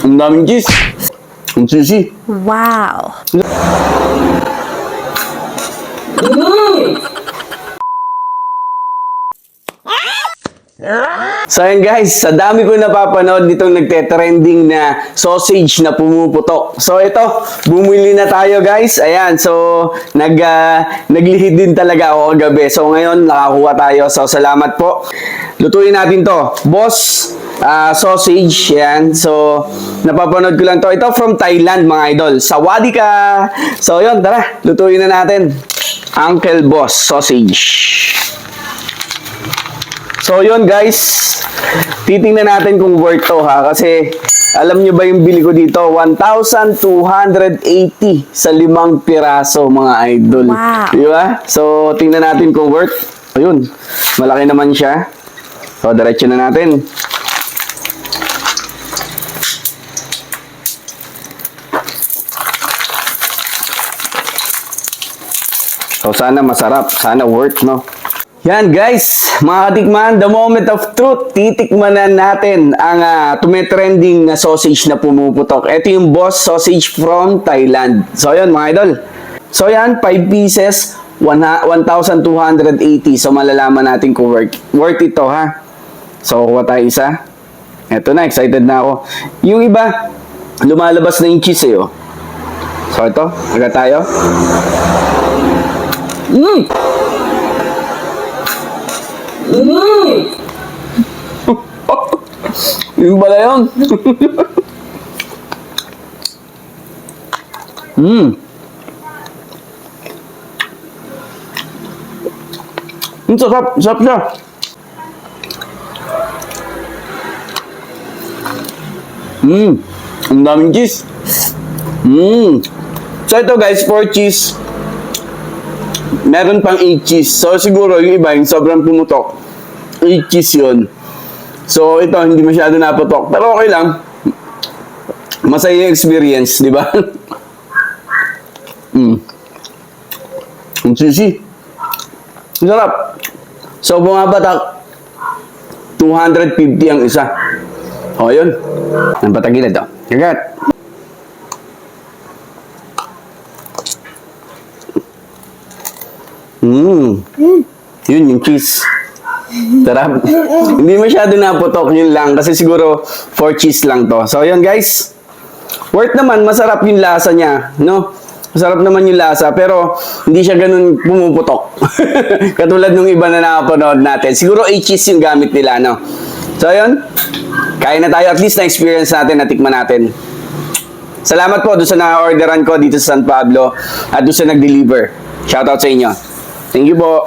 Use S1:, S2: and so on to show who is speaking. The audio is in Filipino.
S1: Ang daming cheese. Ang juicy.
S2: Wow.
S1: So yun guys, sa dami ko napapanood nitong nagte-trending na sausage na pumuputok. So ito, bumili na tayo guys. Ayan, so naglihid din talaga ako kagabi. So ngayon, nakakuha tayo. So salamat po. Lutuin natin to. Boss sausage. Ayan, so napapanood ko lang to. Ito from Thailand mga idol. Sawadika! So yun, tara, lutuin na natin. Uncle Boss sausage. So yun guys, titingnan natin kung worth to ha, kasi alam nyo ba yung bili ko dito? 1,280 sa 5 piraso mga idol.
S2: Wow.
S1: Diba? So tingnan natin kung worth. Ayun, malaki naman siya. So diretso na natin. So sana masarap, sana worth, no? Yan guys, mga katikman, the moment of truth, titikman na natin ang tumetrending na sausage na pumuputok. Ito yung Boss sausage from Thailand. So yun mga idol. So yan, 5 pieces, 1,280. So malalaman natin kung worth ito ha. So kuha tayo isa. Ito na, excited na ako. Yung iba, lumalabas na yung cheese eh. Oh. So ito, agad tayo. Yung pala yun. Sarap, sarap siya. Ang daming cheese. So ito guys, 4 cheese. Meron pang 8 cheese. So siguro yung iba, yung sobrang pumutok, 8 cheese yun. So ito, hindi masyado naputok. Pero okay lang. Masaya yung experience, di ba? Ang juicy. Ang sarap. So bumabatak, 250 ang isa. O yun. Ang patagilid to. Kagat. Yun yung cheese. Sarap. Hindi masyado naputok, yun lang. Kasi siguro 4 cheese lang to. So yun guys. Worth naman, masarap yung lasa niya. No? Masarap naman yung lasa. Pero hindi siya ganun pumuputok. Katulad nung iba na nakapanood natin. Siguro 8 cheese yung gamit nila. No? So yun. Kaya na tayo. At least na-experience natin, natikman natin. Salamat po doon sa na-orderan ko dito sa San Pablo. At doon sa nag-deliver. Shoutout sa inyo. Thank you po.